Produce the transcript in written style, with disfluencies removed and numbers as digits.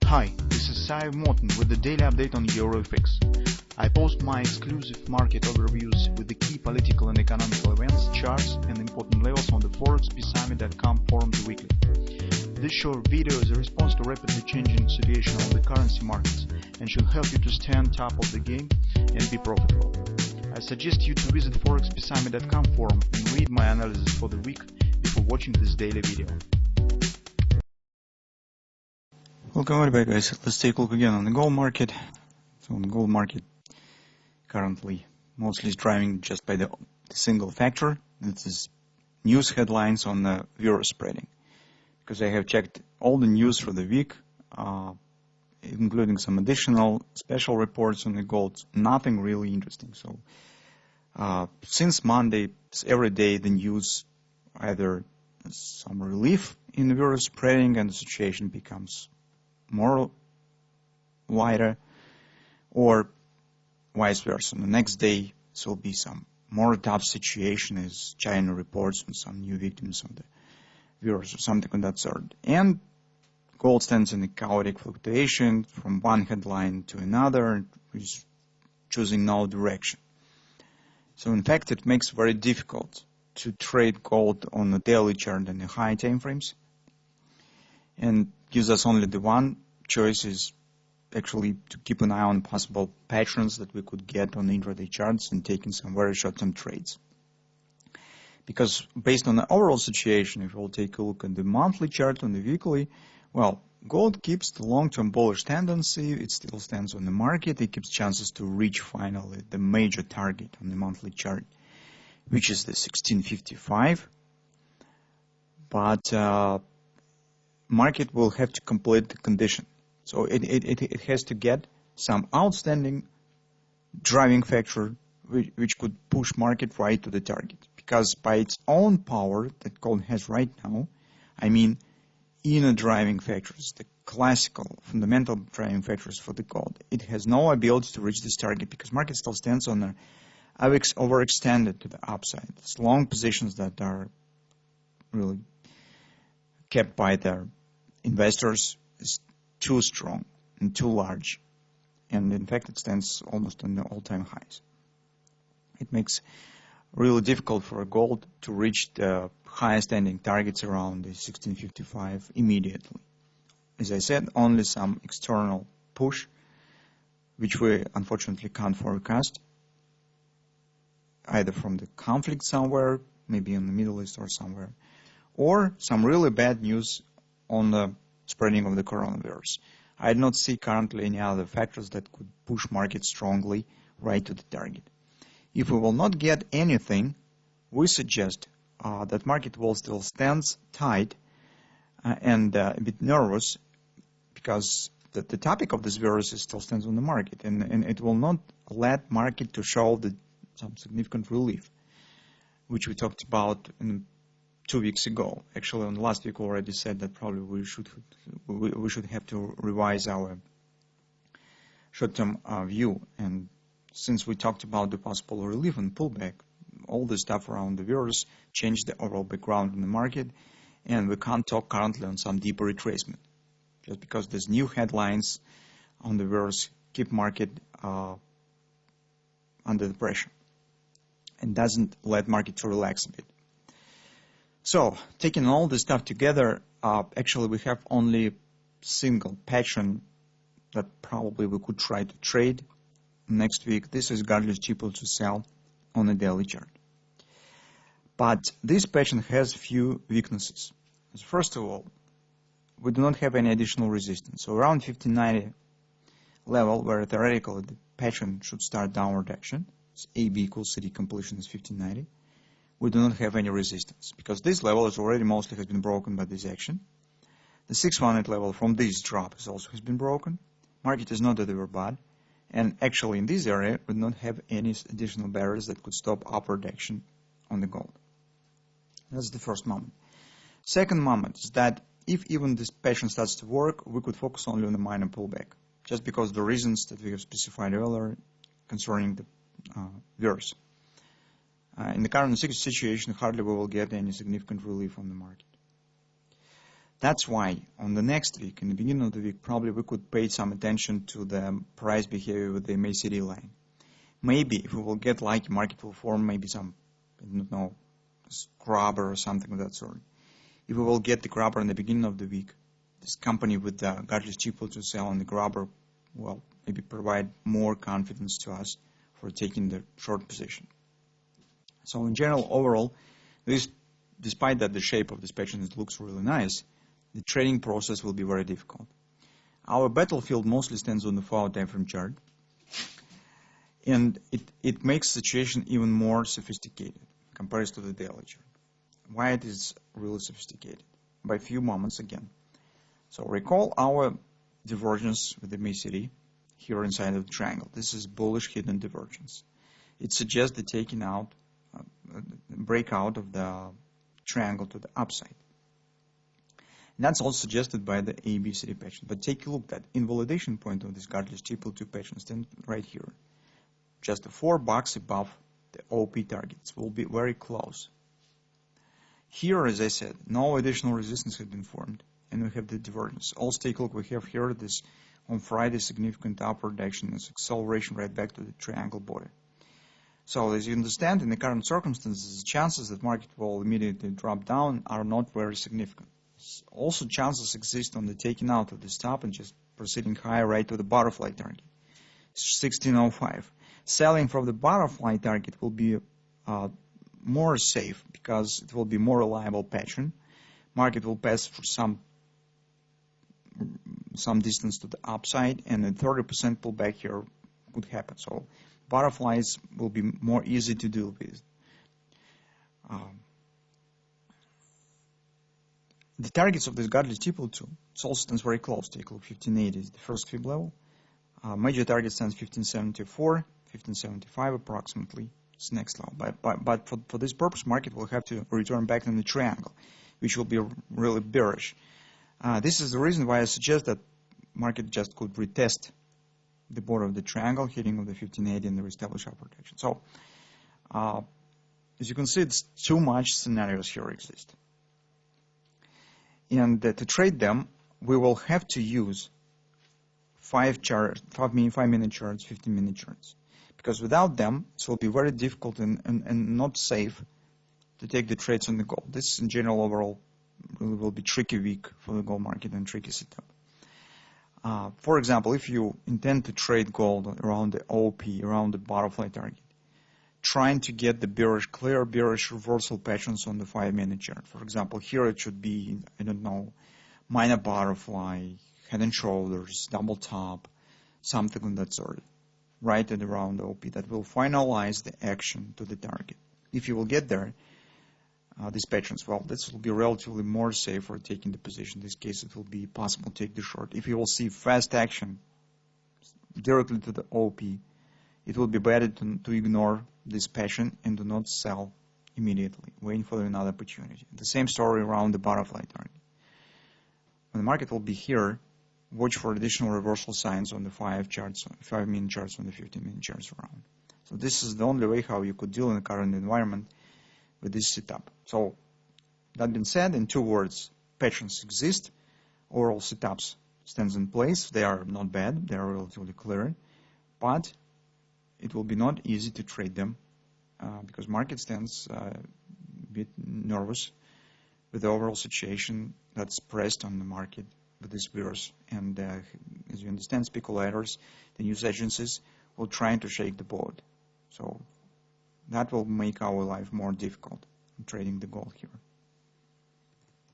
Hi, this is Sive Morten with the daily update on EuroFX. I post my exclusive market overviews with the key political and economical events, charts, and important levels on the ForexPeaceArmy.com forums weekly. This short video is a response to rapidly changing situation on the currency markets and should help you to stay on top of the game and be profitable. I suggest you to visit ForexPeaceArmy.com forum and read my analysis for the week before watching this daily video. Welcome everybody, guys. Let's take a look again on the gold market. So on the gold market, currently mostly is driving just by the single factor. This is news headlines on the euro spreading. Because I have checked all the news for the week, including some additional special reports on the gold. Nothing really interesting. So since Monday, every day the news either some relief in the euro spreading and the situation becomes more wider, or vice versa. The next day there will be some more tough situation as China reports on some new victims of the virus or something of that sort. And gold stands in a chaotic fluctuation from one headline to another, is choosing no direction. So in fact it makes it very difficult to trade gold on the daily chart and the high time frames, and gives us only the one choice is actually to keep an eye on possible patterns that we could get on the intraday charts and taking some very short-term trades. Because based on the overall situation, if we'll take a look at the monthly chart on the weekly, well, gold keeps the long-term bullish tendency. It still stands on the market. It keeps chances to reach finally the major target on the monthly chart, which is the 1655. But market will have to complete the condition. So it has to get some outstanding driving factor which could push market right to the target. Because by its own power that gold has right now, I mean inner driving factors, the classical fundamental driving factors for the gold, it has no ability to reach this target because market still stands on overextended to the upside. It's long positions that are really kept by their investors is too strong and too large, and in fact it stands almost on the all-time highs. It makes really difficult for gold to reach the highest standing targets around the 1655 immediately. As I said, only some external push, which we unfortunately can't forecast, either from the conflict somewhere, maybe in the Middle East or somewhere, or some really bad news on the spreading of the coronavirus. I do not see currently any other factors that could push market strongly right to the target. If we will not get anything, we suggest that market will still stand tight and a bit nervous, because the topic of this virus still stands on the market, and it will not let market to show some significant relief, which we talked about 2 weeks ago. Actually, on last week we already said that probably we should have to revise our short-term view. And since we talked about the possible relief and pullback, all the stuff around the virus changed the overall background in the market, and we can't talk currently on some deeper retracement, just because there's new headlines on the virus keep market under the pressure and doesn't let market to relax a bit. So, taking all this stuff together, actually we have only single pattern that probably we could try to trade next week. This is regardless cheaper to sell on a daily chart. But this pattern has few weaknesses. First of all, we do not have any additional resistance. So around 1590 level, where theoretically the pattern should start downward action, so AB equals CD completion is 1590. We do not have any resistance, because this level is already mostly has been broken by this action. The 618 level from this drop also has been broken. Market is not that they were bad, and actually in this area we do not have any additional barriers that could stop upward action on the gold. That's the first moment. Second moment is that if even this pattern starts to work, we could focus only on the minor pullback, just because the reasons that we have specified earlier concerning the virus. In the current situation, hardly we will get any significant relief on the market. That's why on the next week, in the beginning of the week, probably we could pay some attention to the price behavior with the MACD line. Maybe if we will get lucky, market will form maybe some, I don't know, grabber or something of that sort. If we will get the grabber in the beginning of the week, this company with the godless people to sell on the grabber will maybe provide more confidence to us for taking the short position. So in general, overall, despite that the shape of this pattern looks really nice, the trading process will be very difficult. Our battlefield mostly stands on the 4-hour time frame chart, and it makes the situation even more sophisticated compared to the daily chart. Why it is really sophisticated? By a few moments again. So recall our divergence with the MACD here inside of the triangle. This is bullish hidden divergence. It suggests the taking out, breakout of the triangle to the upside. And that's all suggested by the ABCD pattern. But take a look at that invalidation point of this godless triple 2 pattern stand right here. Just $4 above the OP targets will be very close. Here, as I said, no additional resistance has been formed, and we have the divergence. Also take a look, we have here this on Friday significant upward action and acceleration right back to the triangle body. So as you understand, in the current circumstances, the chances that market will immediately drop down are not very significant. Also, chances exist on the taking out of the stop and just proceeding higher right to the butterfly target, 1605. Selling from the butterfly target will be more safe because it will be more reliable pattern. Market will pass for some distance to the upside, and a 30% pullback here could happen. So butterflies will be more easy to deal with. The targets of this godless triple 2, it also stands very close. Take a look, 1580 is the first fib level. Major target stands 1574, 1575 approximately. It's next level. But for this purpose, market will have to return back in the triangle, which will be really bearish. This is the reason why I suggest that market just could retest the border of the triangle, hitting of the 1580 and the reestablish upward action. So, as you can see, it's too much scenarios here exist. And to trade them, we will have to use 5-minute charts, 15-minute charts. Because without them, it will be very difficult and not safe to take the trades on the gold. This, in general, overall, really will be tricky week for the gold market and tricky setup. For example, if you intend to trade gold around the OP, around the butterfly target, trying to get the clear bearish reversal patterns on the 5-minute chart. For example, here it should be, I don't know, minor butterfly, head and shoulders, double top, something of that sort, right at around the OP that will finalize the action to the target. If you will get there, these patterns, well, this will be relatively more safe for taking the position. In this case, it will be possible to take the short. If you will see fast action directly to the OP, it will be better to ignore this pattern and do not sell immediately, waiting for another opportunity. The same story around the butterfly target. When the market will be here, watch for additional reversal signs on the 5-minute charts, on the 15-minute charts around. So this is the only way how you could deal in the current environment with this setup. So that being said, in 2 words, patterns exist, overall setups stands in place. They are not bad, they are relatively clear, but it will be not easy to trade them because market stands a bit nervous with the overall situation that's pressed on the market with this virus. And as you understand, speculators, the news agencies will try to shake the boat. So that will make our life more difficult in trading the gold here.